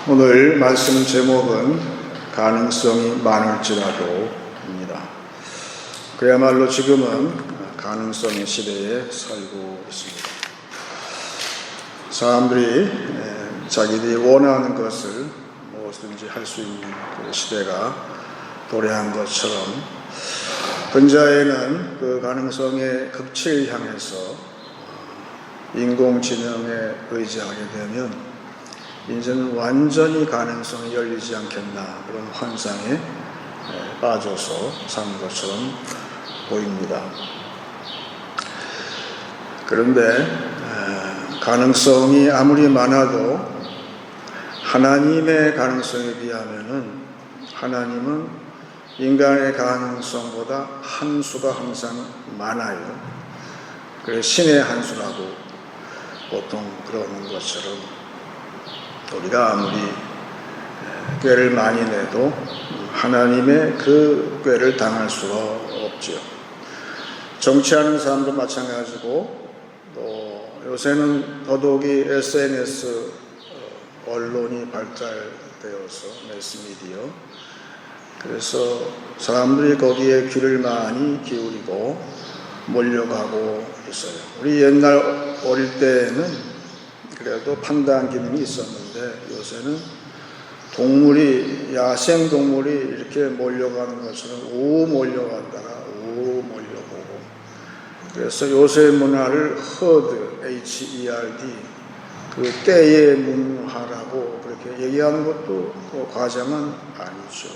오늘 말씀 제목은 가능성이 많을지라도입니다. 그야말로 지금은 가능성의 시대에 살고 있습니다. 사람들이 자기들이 원하는 것을 무엇든지 할 수 있는 그 시대가 도래한 것처럼 근자에는 그 가능성의 극치를 향해서 인공지능에 의지하게 되면 이제는 완전히 가능성이 열리지 않겠나 그런 환상에 빠져서 산 것처럼 보입니다. 그런데 가능성이 아무리 많아도 하나님의 가능성에 비하면은 하나님은 인간의 가능성보다 한 수가 항상 많아요. 그래서 신의 한 수라고 보통 그러는 것처럼 우리가 아무리 꾀를 많이 내도 하나님의 그 꾀를 당할 수가 없죠. 정치하는 사람도 마찬가지고 또 요새는 더더욱이 SNS 언론이 발달되어서 매스미디어, 그래서 사람들이 거기에 귀를 많이 기울이고 몰려가고 있어요. 우리 옛날 어릴 때는 그래도 판단 기능이 있었는데 요새는 동물이, 야생 동물이 이렇게 몰려가는 것처럼 오 몰려간다가 오 몰려보고, 그래서 요새 문화를 허드, HERD, 그 때의 문화라고 그렇게 얘기하는 것도 과장은 아니죠.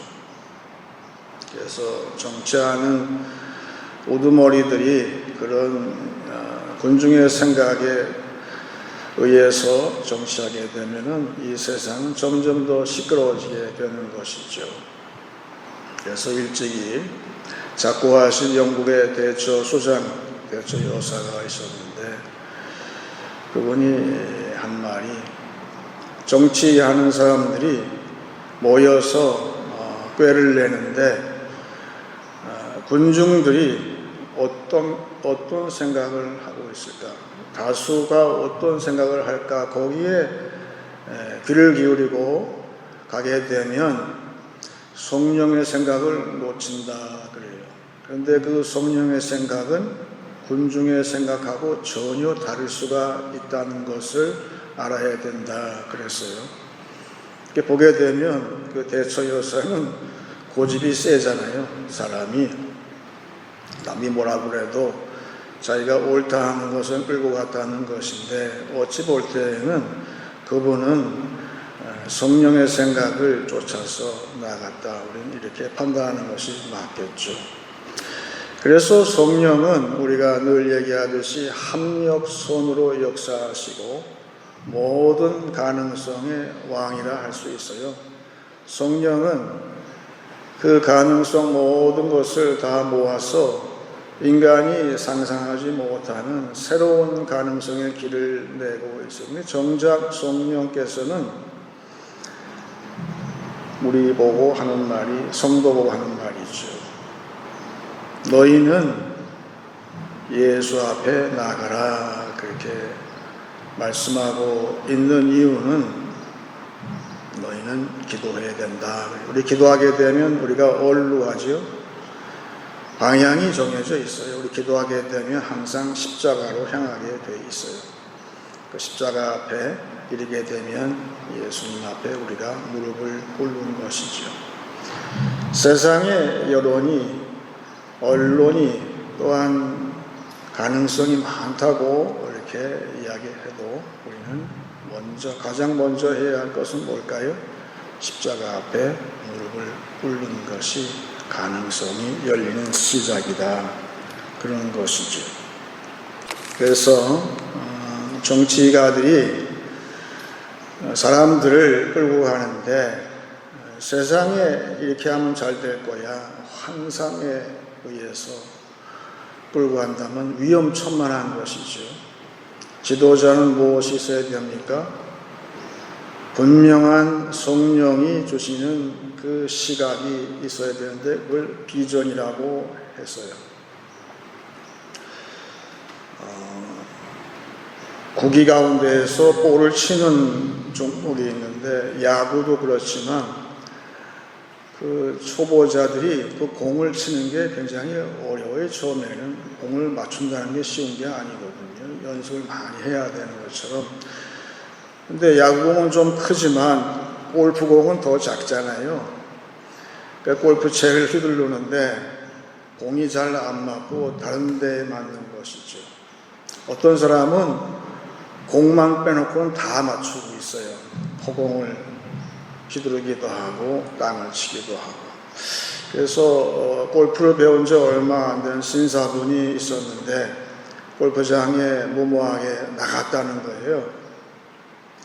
그래서 정치하는 우두머리들이 그런 군중의 생각에 의해서 정치하게 되면은 이 세상은 점점 더 시끄러워지게 되는 것이죠. 그래서 일찍이 작고하신 영국의 대처 수장, 대처 여사가 있었는데 그분이 한 말이, 정치하는 사람들이 모여서 꾀를 내는데 군중들이 어떤 생각을 하고 있을까, 다수가 어떤 생각을 할까, 거기에 귀를 기울이고 가게 되면 성령의 생각을 놓친다 그래요. 그런데 그 성령의 생각은 군중의 생각하고 전혀 다를 수가 있다는 것을 알아야 된다 그랬어요. 이렇게 보게 되면 그 대처 여사는 고집이 세잖아요. 사람이 남이 뭐라 그래도 자기가 옳다 하는 것은 끌고 갔다는 것인데, 어찌 볼 때에는 그분은 성령의 생각을 쫓아서 나갔다, 우리는 이렇게 판단하는 것이 맞겠죠. 그래서 성령은 우리가 늘 얘기하듯이 합력선으로 역사하시고 모든 가능성의 왕이라 할 수 있어요. 성령은 그 가능성 모든 것을 다 모아서 인간이 상상하지 못하는 새로운 가능성의 길을 내고 있습니다. 정작 성령께서는 우리 보고 하는 말이, 성도 보고 하는 말이죠. 너희는 예수 앞에 나가라, 그렇게 말씀하고 있는 이유는 너희는 기도해야 된다. 우리 기도하게 되면 우리가 어디로 가죠? 방향이 정해져 있어요. 우리 기도하게 되면 항상 십자가로 향하게 돼 있어요. 그 십자가 앞에 이르게 되면 예수님 앞에 우리가 무릎을 꿇는 것이죠. 세상의 여론이, 언론이 또한 가능성이 많다고 이렇게 이야기해도 우리는 가장 먼저 해야 할 것은 뭘까요? 십자가 앞에 무릎을 꿇는 것이 가능성이 열리는 시작이다, 그런 것이죠. 그래서 정치가들이 사람들을 끌고 가는데 세상에 이렇게 하면 잘 될 거야, 환상에 의해서 끌고 간다면 위험천만한 것이죠. 지도자는 무엇이 있어야 됩니까? 분명한 성령이 주시는 그 시각이 있어야 되는데 그걸 비전이라고 했어요. 구기 가운데에서 볼을 치는 종목이 있는데 야구도 그렇지만 그 초보자들이 그 공을 치는 게 굉장히 어려워요. 처음에는 공을 맞춘다는 게 쉬운 게 아니거든요. 연습을 많이 해야 되는 것처럼. 근데 야구공은 좀 크지만 골프공은 더 작잖아요. 그러니까 골프채를 휘두르는데 공이 잘 안 맞고 다른 데에 맞는 것이죠. 어떤 사람은 공만 빼놓고는 다 맞추고 있어요. 허공을 휘두르기도 하고 땅을 치기도 하고. 그래서 골프를 배운 지 얼마 안 된 신사분이 있었는데 골프장에 무모하게 나갔다는 거예요.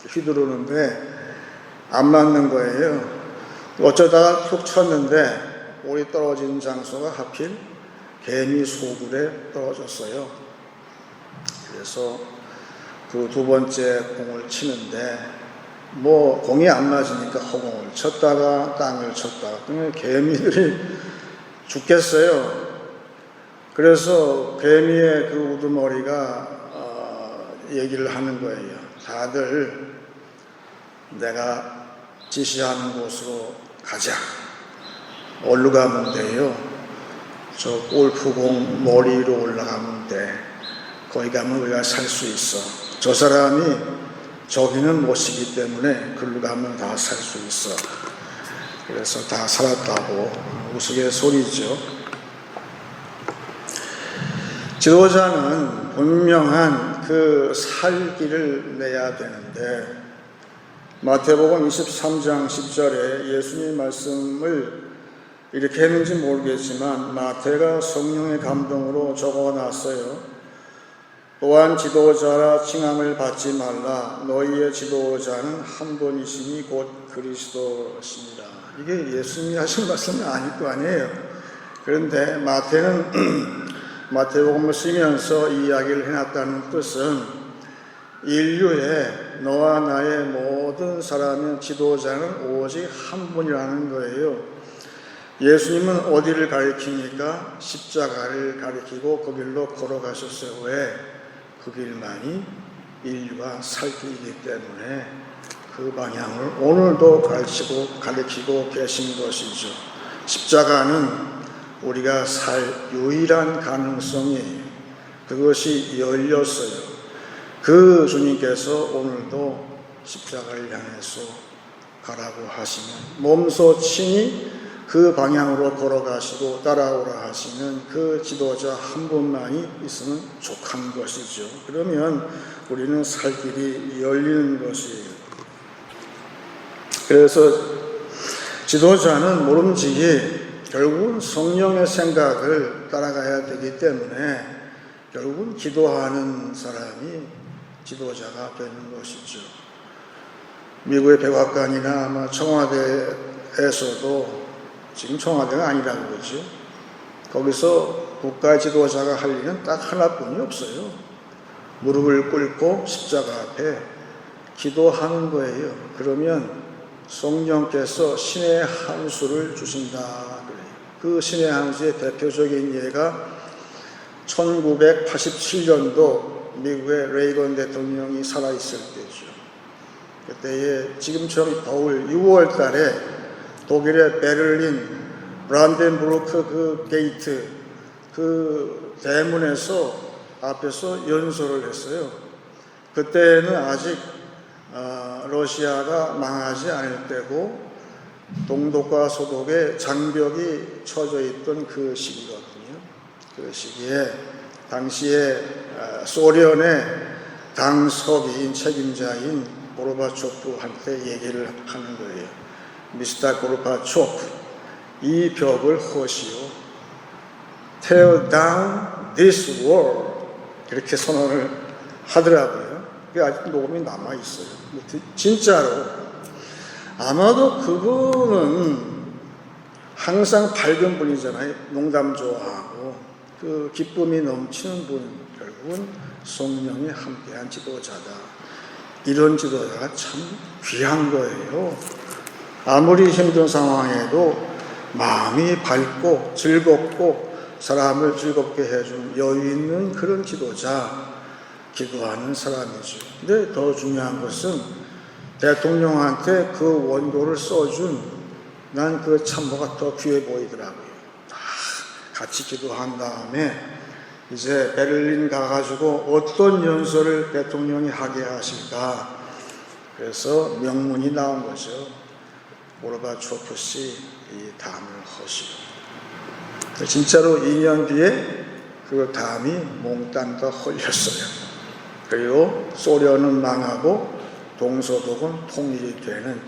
휘두르는데 안 맞는 거예요. 어쩌다가 툭 쳤는데 볼이 떨어진 장소가 하필 개미 소굴에 떨어졌어요. 그래서 그 두 번째 공을 치는데 뭐 공이 안 맞으니까 허공을 쳤다가 땅을 쳤다가 개미들이 죽겠어요. 그래서 개미의 그 우두머리가 얘기를 하는 거예요. 다들 내가 지시하는 곳으로 가자. 어디로 가면 돼요? 저 골프공 머리 위로 올라가면 돼. 거기 가면 우리가 살 수 있어. 저 사람이 저기는 못이기 때문에 그리로 가면 다 살 수 있어. 그래서 다 살았다고 우스갯소리죠. 지도자는 분명한 그 살기를 내야 되는데 마태복음 23장 10절에 예수님 말씀을 이렇게 했는지 모르겠지만 마태가 성령의 감동으로 적어놨어요. 또한 지도자라 칭함을 받지 말라. 너희의 지도자는 한 분이시니 곧 그리스도시니라. 이게 예수님이 하신 말씀이 아닐 거 아니에요. 그런데 마태는 마태복음을 쓰면서 이야기를 해놨다는 뜻은 인류의 너와 나의 모든 사람의 지도자는 오직 한 분이라는 거예요. 예수님은 어디를 가리킵니까? 십자가를 가리키고 그 길로 걸어가셨어요. 왜? 그 길만이 인류가 살 길이기 때문에 그 방향을 오늘도 가르치고 계신 것이죠. 십자가는 우리가 살 유일한 가능성이에요. 그것이 열렸어요. 그 주님께서 오늘도 십자가를 향해서 가라고 하시면 몸소 친히 그 방향으로 걸어가시고 따라오라 하시는 그 지도자 한 분만이 있으면 족한 것이죠. 그러면 우리는 살 길이 열리는 것이에요. 그래서 지도자는 모름지기 결국은 성령의 생각을 따라가야 되기 때문에 결국은 기도하는 사람이 지도자가 되는 것이죠. 미국의 백악관이나 아마 청와대에서도 지금 청와대가 아니라고 그러죠. 거기서 국가 지도자가 할 일은 딱 하나뿐이 없어요. 무릎을 꿇고 십자가 앞에 기도하는 거예요. 그러면 성령께서 신의 한 수를 주신다 그래요. 그 신의 한 수의 대표적인 예가 1987년도 미국의 레이건 대통령이 살아있을 때죠. 그때에 지금처럼 더울 6월 달에 독일의 베를린 브란덴부르크 그 게이트 그 대문에서 앞에서 연설을 했어요. 그때는 아직 러시아가 망하지 않을 때고 동독과 서독에 장벽이 쳐져 있던 그 시기거든요. 그 시기에 당시에 소련의 당서기인 책임자인 고르바초프한테 얘기를 하는 거예요. 미스터 고르바초프, 이 벽을 허시오. Tear down this wall. 이렇게 선언을 하더라고요. 그게 아직 녹음이 남아있어요. 진짜로. 아마도 그거는 항상 밝은 분이잖아요. 농담 좋아하고. 그 기쁨이 넘치는 분, 결국은 성령이 함께한 지도자다. 이런 지도자가 참 귀한 거예요. 아무리 힘든 상황에도 마음이 밝고 즐겁고 사람을 즐겁게 해준 여유 있는 그런 지도자, 기도하는 사람이죠. 근데 더 중요한 것은 대통령한테 그 원고를 써준 난 그 참모가 더 귀해 보이더라고요. 같이 기도한 다음에 이제 베를린 가가지고 어떤 연설을 대통령이 하게 하실까. 그래서 명문이 나온 거죠. 고르바초프 씨 이 담을 허시오. 진짜로 2년 뒤에 그 담이 몽땅 다 헐렸어요. 그리고 소련은 망하고 동서독은 통일이 되는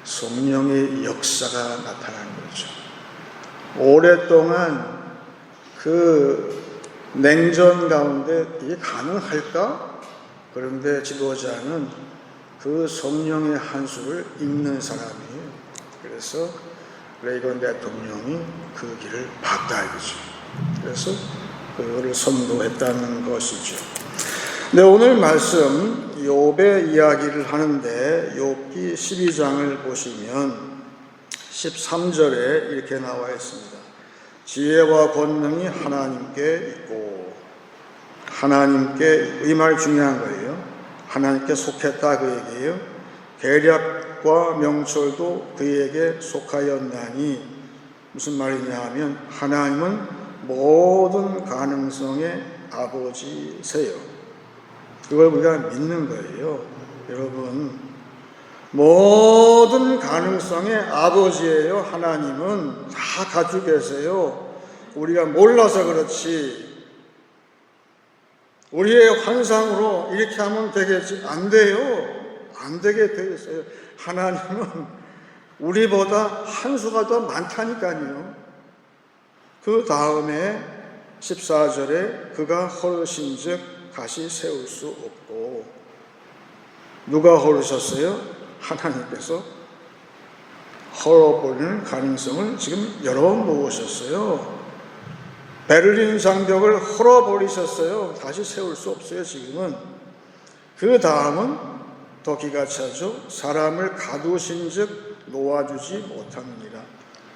성령의 역사가 나타난 거죠. 오랫동안 그 냉전 가운데 이게 가능할까? 그런데 지도자는 그 성령의 한 수를 읽는 사람이에요. 그래서 레이건 대통령이 그 길을 봤다 이거죠. 그래서 그거를 선도했다는 것이죠. 네, 오늘 말씀 욥의 이야기를 하는데 욥기 12장을 보시면 13절에 이렇게 나와 있습니다. 지혜와 권능이 하나님께 있고, 하나님께, 이 말 중요한 거예요. 하나님께 속했다 그 얘기예요. 계략과 명철도 그에게 속하였나니, 무슨 말이냐 하면 하나님은 모든 가능성의 아버지세요. 그걸 우리가 믿는 거예요. 여러분, 모든 가능성의 아버지예요. 하나님은 다 가지고 계세요. 우리가 몰라서 그렇지, 우리의 환상으로 이렇게 하면 되겠지, 안 돼요. 안 되게 되어 있어요. 하나님은 우리보다 한 수가 더 많다니까요. 그 다음에 14절에 그가 헐으신 즉 다시 세울 수 없고, 누가 헐으셨어요? 하나님께서 헐어버리는 가능성을 지금 여러 번 놓으셨어요. 베를린 장벽을 헐어버리셨어요. 다시 세울 수 없어요 지금은. 그 다음은 더 기가 차죠. 사람을 가두신 즉 놓아주지 못합니다.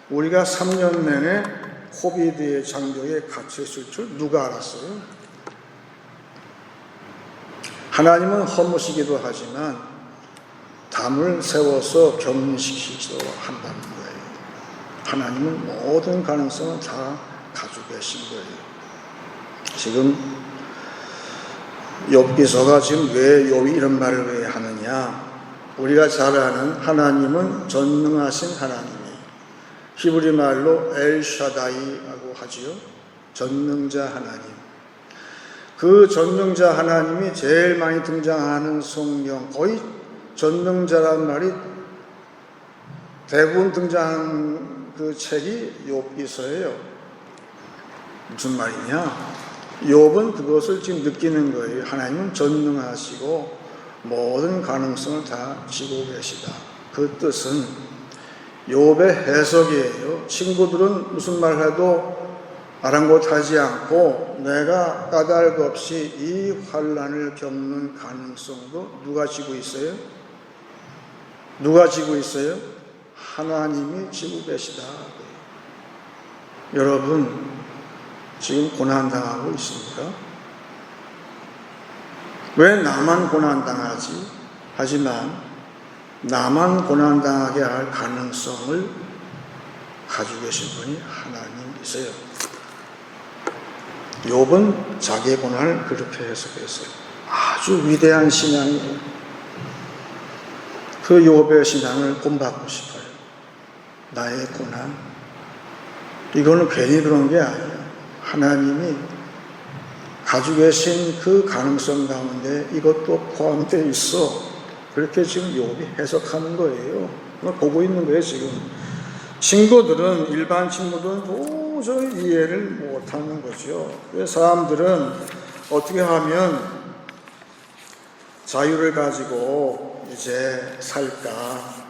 우리가 3년 내내 코비드의 장벽에 갇혀있을 줄 누가 알았어요? 하나님은 허무시기도 하지만 담을 세워서 격리시키기도 한다는 거예요. 하나님은 모든 가능성을 다 가지고 계신 거예요. 지금 욥기서가 지금 왜 욥이 이런 말을 왜 하느냐? 우리가 잘 아는 하나님은 전능하신 하나님이에요. 히브리 말로 엘샤다이라고 하지요. 전능자 하나님. 그 전능자 하나님이 제일 많이 등장하는 성경, 거의 전능자란 말이 대부분 등장한 그 책이 욥기서예요. 무슨 말이냐? 욥은 그것을 지금 느끼는 거예요. 하나님은 전능하시고 모든 가능성을 다 지고 계시다. 그 뜻은 욥의 해석이에요. 친구들은 무슨 말 해도 아랑곳하지 않고 내가 까닭 없이 이 환난을 겪는 가능성도 누가 지고 있어요? 누가 지고 있어요? 하나님이 지고 계시다. 여러분, 지금 고난당하고 있습니까? 왜 나만 고난당하지? 하지만 나만 고난당하게 할 가능성을 가지고 계신 분이 하나님이세요. 욥은 자기의 고난을 그렇게 해석했어요. 아주 위대한 신앙이에요. 그 욥의 신앙을 본받고 싶어요. 나의 고난, 이거는 괜히 그런 게 아니에요. 하나님이 가지고 계신 그 가능성 가운데 이것도 포함되어 있어. 그렇게 지금 욥이 해석하는 거예요. 그걸 보고 있는 거예요 지금. 친구들은, 일반 친구들은 도저히 이해를 못하는 거죠. 그래서 사람들은 어떻게 하면 자유를 가지고 이제 살까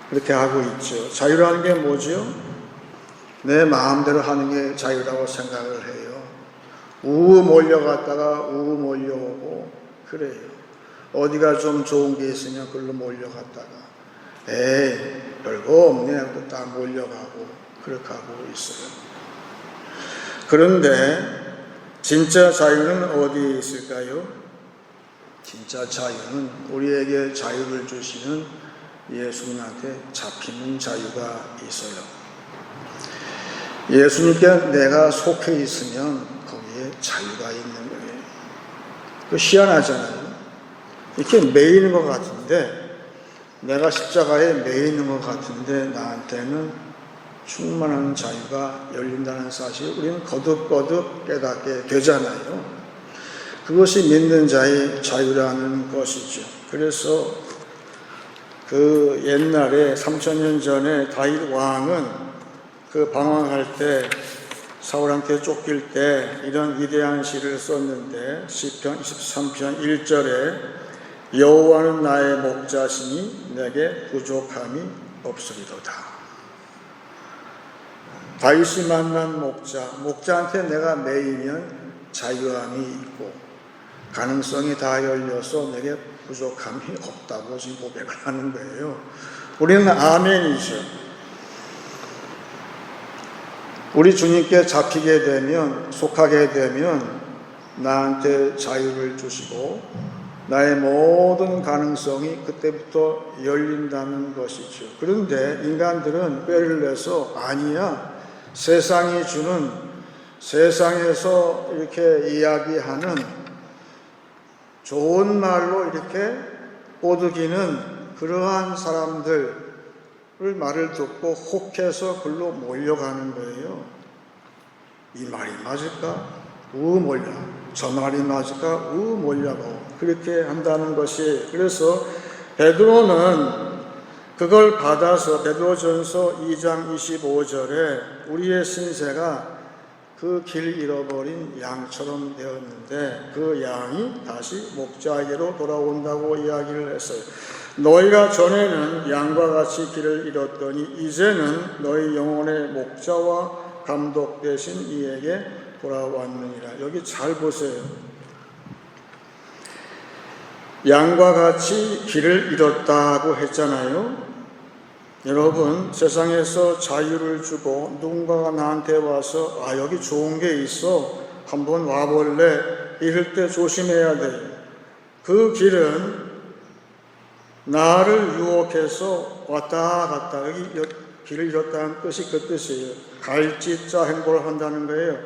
그렇게 하고 있죠. 자유라는 게 뭐죠? 내 마음대로 하는 게 자유라고 생각을 해요. 우우 몰려갔다가 우우 몰려오고 그래요. 어디가 좀 좋은 게 있으면 그걸로 몰려갔다가 에이 별거 없네 하고 딱 몰려가고 그렇게 하고 있어요. 그런데 진짜 자유는 어디에 있을까요? 진짜 자유는 우리에게 자유를 주시는 예수님한테 잡히는 자유가 있어요. 예수님께 내가 속해 있으면 거기에 자유가 있는 거예요. 그 희한하잖아요. 이렇게 매이는 것 같은데, 내가 십자가에 매이는 것 같은데 나한테는 충만한 자유가 열린다는 사실을 우리는 거듭거듭 깨닫게 되잖아요. 그것이 믿는 자의 자유라는 것이죠. 그래서 그 옛날에 3000년 전에 다윗 왕은 그 방황할 때 사울한테 쫓길 때 이런 위대한 시를 썼는데 시편 23편 1절에 여호와는 나의 목자시니 내게 부족함이 없으리로다. 다윗이 만난 목자한테 내가 매이면 자유함이 있고 가능성이 다 열려서 내게 부족함이 없다고 지금 고백을 하는 거예요. 우리는 아멘이죠. 우리 주님께 잡히게 되면, 속하게 되면 나한테 자유를 주시고 나의 모든 가능성이 그때부터 열린다는 것이죠. 그런데 인간들은 꾀를 내서 아니야, 세상이 주는, 세상에서 이렇게 이야기하는 좋은 말로 이렇게 꼬드기는 그러한 사람들 말을 듣고 혹해서 글로 몰려가는 거예요. 이 말이 맞을까? 몰려. 저 말이 맞을까? 몰려고 그렇게 한다는 것이. 그래서 베드로는 그걸 받아서 베드로전서 2장 25절에 우리의 신세가 그 길 잃어버린 양처럼 되었는데 그 양이 다시 목자에게로 돌아온다고 이야기를 했어요. 너희가 전에는 양과 같이 길을 잃었더니 이제는 너희 영혼의 목자와 감독 되신 이에게 돌아왔느니라. 여기 잘 보세요. 양과 같이 길을 잃었다고 했잖아요. 여러분, 세상에서 자유를 주고 누군가가 나한테 와서 여기 좋은 게 있어, 한번 와볼래? 이럴 때 조심해야 돼요. 그 길은 나를 유혹해서 왔다 갔다, 여기 길을 잃었다는 뜻이 그 뜻이에요. 갈짓자 행보를 한다는 거예요.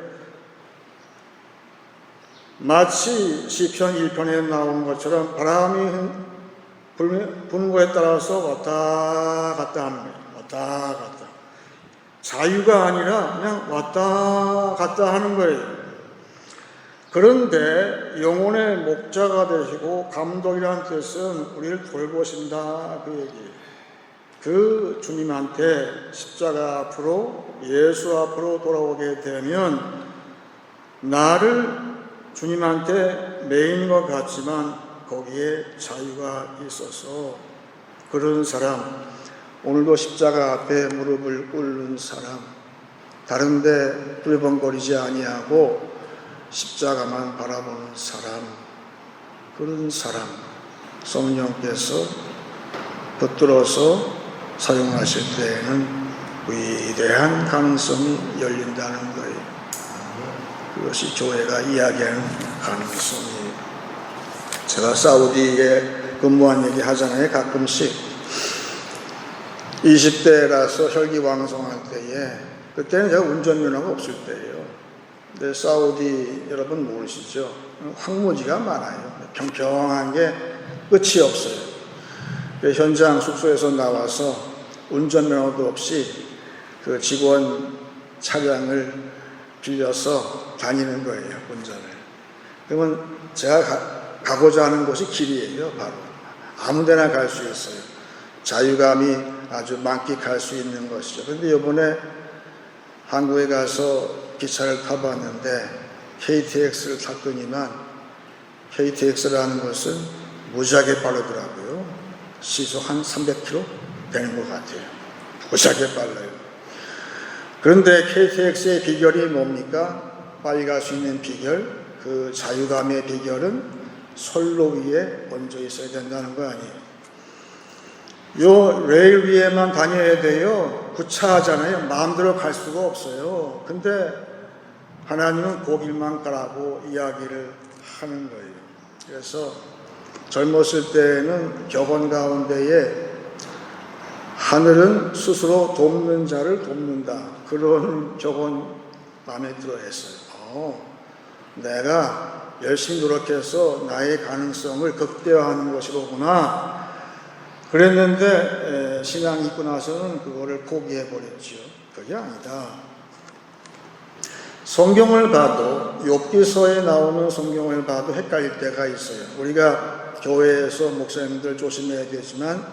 마치 시편 1편에 나온 것처럼 바람이 부는 거에 따라서 왔다 갔다 하는 거예요. 왔다 갔다. 자유가 아니라 그냥 왔다 갔다 하는 거예요. 그런데 영혼의 목자가 되시고 감독이라는 뜻은 우리를 돌보신다 그 얘기예요. 그 주님한테 십자가 앞으로 예수 앞으로 돌아오게 되면 나를 주님한테 매인 것 같지만 거기에 자유가 있어서 그런 사람, 오늘도 십자가 앞에 무릎을 꿇는 사람, 다른데 두리번거리지 아니하고 십자가만 바라보는 사람, 그런 사람 성령께서 붙들어서 사용하실 때에는 위대한 가능성이 열린다는 거예요. 그것이 교회가 이야기하는 가능성이에요. 제가 사우디에 근무한 얘기 하잖아요. 가끔씩 20대라서 혈기왕성할 때에, 그때는 제가 운전면허가 없을 때예요. 근데 사우디 여러분 모르시죠? 황무지가 많아요. 평평한 게 끝이 없어요. 현장 숙소에서 나와서 운전면허도 없이 그 직원 차량을 빌려서 다니는 거예요, 운전을. 그러면 제가 가고자 하는 곳이 길이에요, 바로. 아무 데나 갈 수 있어요. 자유감이 아주 만끽할 수 있는 것이죠. 그런데 이번에 한국에 가서 기차를 타봤는데 KTX를 탔더니만 KTX라는 것은 무지하게 빠르더라고요. 시속 한 300km 되는 것 같아요. 무지하게 빨라요. 그런데 KTX의 비결이 뭡니까? 빨리 갈 수 있는 비결, 그 자유감의 비결은 선로 위에 얹어 있어야 된다는 거 아니에요. 요 레일 위에만 다녀야 돼요. 구차하잖아요. 마음대로 갈 수가 없어요. 근데 하나님은 고길만 가라고 이야기를 하는 거예요. 그래서 젊었을 때는 격언 가운데에 하늘은 스스로 돕는 자를 돕는다, 그런 격언 마음에 들어 했어요. 내가 열심히 노력해서 나의 가능성을 극대화하는 것이로구나 그랬는데 신앙이 있고 나서는 그거를 포기해버렸죠. 그게 아니다. 성경을 봐도, 욥기서에 나오는 성경을 봐도 헷갈릴 때가 있어요. 우리가 교회에서 목사님들 조심해야 되지만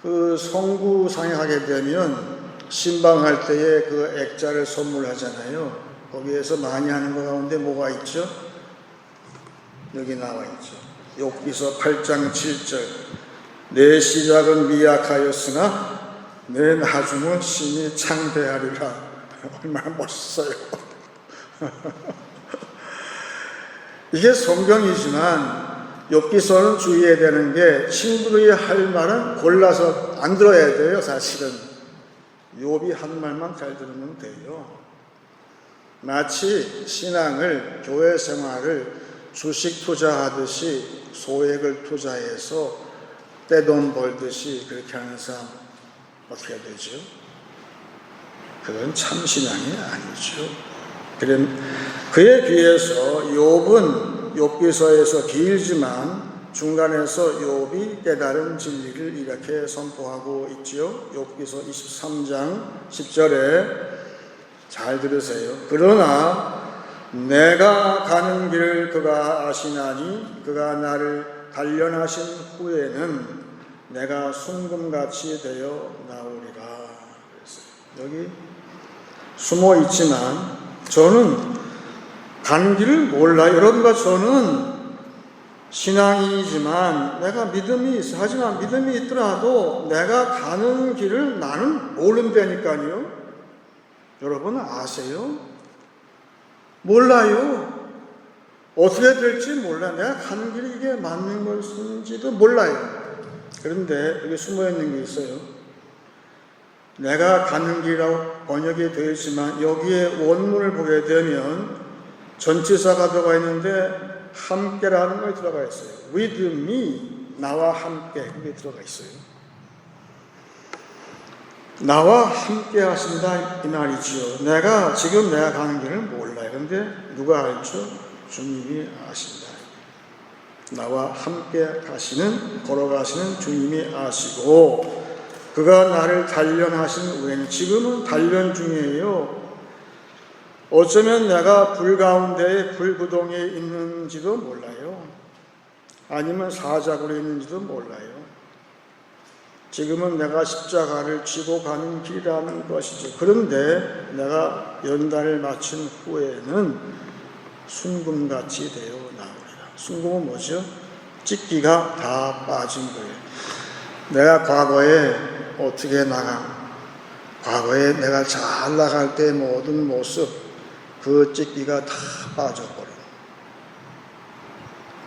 그 성구 상행하게 되면 신방할 때에 그 액자를 선물하잖아요. 거기에서 많이 하는 것 가운데 뭐가 있죠? 여기 나와 있죠. 욥기서 8장 7절. 내 시작은 미약하였으나 내 나중은 신이 창대하리라. 얼마나 멋있어요. 이게 성경이지만 욥기서는 주의해야 되는 게 친구들이 할 말은 골라서 안 들어야 돼요. 사실은 욥이 한 말만 잘 들으면 돼요. 마치 신앙을, 교회 생활을 주식 투자하듯이 소액을 투자해서 떼돈 벌듯이 그렇게 하는 사람 어떻게 되죠? 그건 참 신앙이 아니죠. 그에 비해서 욥은 욥기서에서 길지만 중간에서 욥이 깨달은 진리를 이렇게 선포하고 있지요. 욥기서 23장 10절에 잘 들으세요. 그러나 내가 가는 길을 그가 아시나니 그가 나를 단련하신 후에는 내가 순금같이 되어 나오리라. 여기 숨어 있지만 저는 가는 길을 몰라요. 여러분과 저는 신앙이지만 내가 믿음이 있어. 하지만 믿음이 있더라도 내가 가는 길을 나는 모른다니까요. 여러분 아세요? 몰라요. 어떻게 될지 몰라. 내가 가는 길이 이게 맞는 것인지도 몰라요. 그런데 여기 숨어있는 게 있어요. 내가 가는 길이라고 번역이 되어 있지만 여기에 원문을 보게 되면 전치사가 들어가 있는데 함께라는 걸 들어가 있어요. With me, 나와 함께 그게 들어가 있어요. 나와 함께 하신다 이 말이지요. 지금 내가 가는 길을 몰라요. 그런데 누가 알죠? 주님이 아신다. 나와 함께 걸어가시는 주님이 아시고 그가 나를 단련하신 후에는 지금은 단련 중이에요. 어쩌면 내가 불 가운데 불구덩이에 있는지도 몰라요. 아니면 사자굴에 있는지도 몰라요. 지금은 내가 십자가를 쥐고 가는 길이라는 것이죠. 그런데 내가 연단을 마친 후에는 순금같이 되어 나오리라. 순금은 뭐죠? 찢기가 다 빠진 거예요. 내가 과거에 어떻게 과거에 내가 잘 나갈 때 모든 모습 그 찢기가 다 빠져버려요.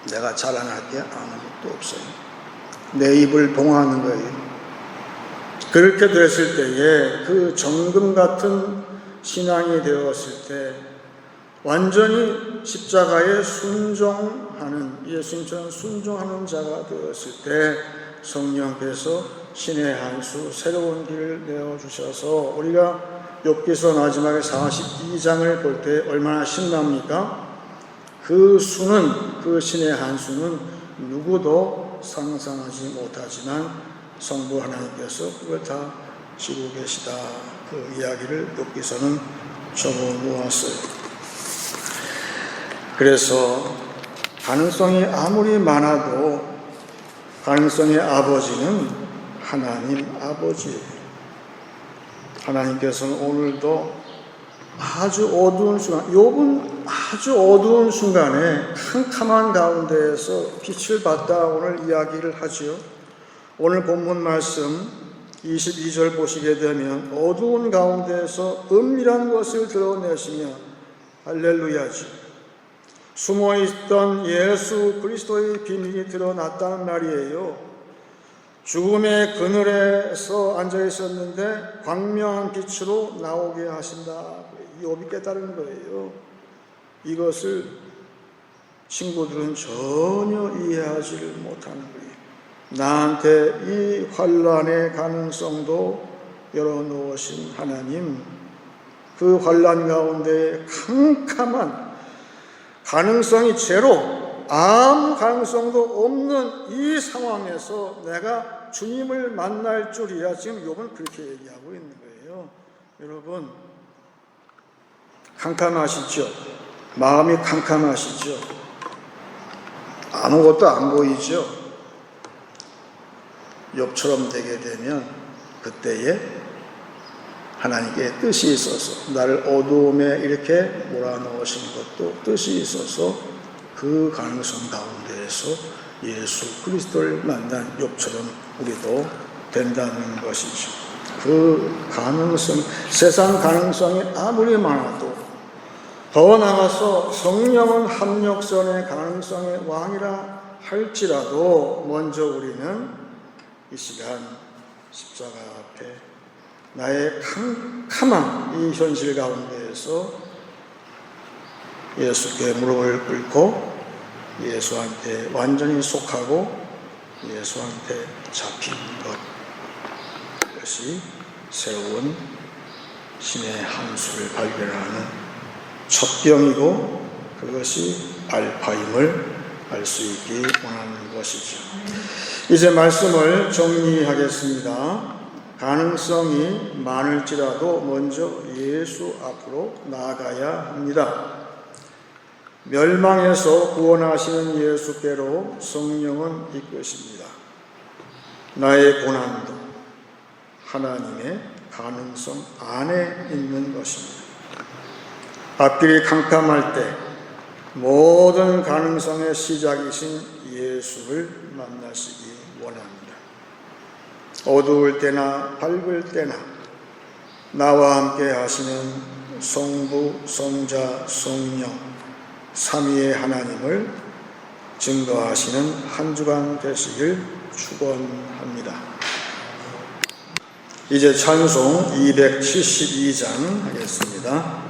내가 자랑할 게 아무것도 없어요. 내 입을 봉하는 거예요. 그렇게 됐을 때에 그 정금 같은 신앙이 되었을 때 완전히 십자가에 순종하는 예수님처럼 순종하는 자가 되었을 때 성령께서 신의 한 수 새로운 길을 내어주셔서 우리가 욥기서 마지막에 42장을 볼 때 얼마나 신납니까? 그 수는 그 신의 한 수는 누구도 상상하지 못하지만 성부 하나님께서 그걸 다 지고 계시다. 그 이야기를 욥기서는 적어 놓았어요. 그래서 가능성이 아무리 많아도 가능성의 아버지는 하나님 아버지예요. 하나님께서는 오늘도 아주 어두운 순간, 욥은 아주 어두운 순간에 캄캄한 가운데에서 빛을 받다 오늘 이야기를 하지요. 오늘 본문 말씀 22절 보시게 되면 어두운 가운데에서 은밀한 것을 드러내시며 할렐루야지. 숨어있던 예수 그리스도의 비밀이 드러났다는 말이에요. 죽음의 그늘에서 앉아있었는데 광명한 빛으로 나오게 하신다. 욥이 깨달은 거예요. 이것을 친구들은 전혀 이해하지를 못하는 거예요. 나한테 이 환란의 가능성도 열어놓으신 하나님, 그 환란 가운데 캄캄한 가능성이 제로, 아무 가능성도 없는 이 상황에서 내가 주님을 만날 줄이야. 지금 욥은 그렇게 얘기하고 있는 거예요. 여러분 캄캄하시죠? 마음이 캄캄하시죠? 아무것도 안 보이죠? 욥처럼 되게 되면 그때에 하나님께 뜻이 있어서 나를 어두움에 이렇게 몰아넣으신 것도 뜻이 있어서 그 가능성 가운데에서 예수 그리스도를 만난 욥처럼 우리도 된다는 것이죠. 그 가능성, 세상 가능성이 아무리 많아도 더 나아가서 성령은 합력선의 가능성의 왕이라 할지라도 먼저 우리는 이 시간 십자가 앞에 나의 캄캄한 이 현실 가운데에서 예수께 무릎을 꿇고 예수한테 완전히 속하고 예수한테 잡힌 것, 그것이 새로운 신의 한 수를 발견하는 첫 병이고 그것이 알파임을 알 수 있기 원하는 것이죠. 이제 말씀을 정리하겠습니다. 가능성이 많을지라도 먼저 예수 앞으로 나아가야 합니다. 멸망에서 구원하시는 예수께로 성령은 이끄십니다. 나의 고난도 하나님의 가능성 안에 있는 것입니다. 앞길이 캄캄할 때 모든 가능성의 시작이신 예수를 만나시기 원합니다. 어두울 때나 밝을 때나 나와 함께 하시는 성부, 성자, 성령 삼위의 하나님을 증거하시는 한 주간 되시길 축원합니다. 이제 찬송 272장 하겠습니다.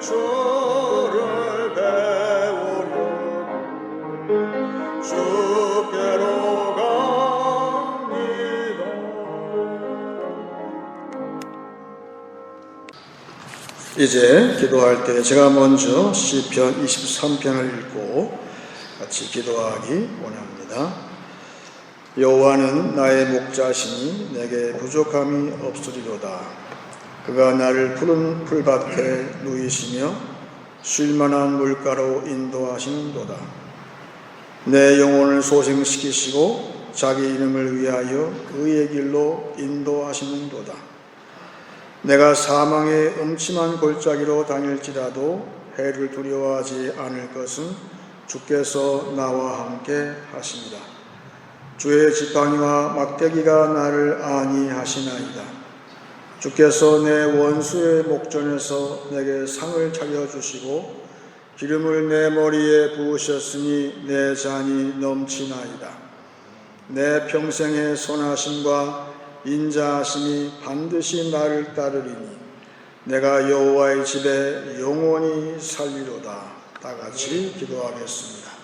주를 배우려 주께로 갑니다. 이제 기도할 때 제가 먼저 시편 23편을 읽고 같이 기도하기 원합니다. 여호와는 나의 목자시니 내게 부족함이 없으리로다. 그가 나를 푸른 풀밭에 누이시며 쉴만한 물가로 인도하시는도다. 내 영혼을 소생시키시고 자기 이름을 위하여 의의 길로 인도하시는도다. 내가 사망의 음침한 골짜기로 다닐지라도 해를 두려워하지 않을 것은 주께서 나와 함께 하십니다. 주의 지팡이와 막대기가 나를 안위하시나이다. 주께서 내 원수의 목전에서 내게 상을 차려주시고 기름을 내 머리에 부으셨으니 내 잔이 넘치나이다. 내 평생의 선하심과 인자하심이 반드시 나를 따르리니 내가 여호와의 집에 영원히 살리로다. 다 같이 기도하겠습니다.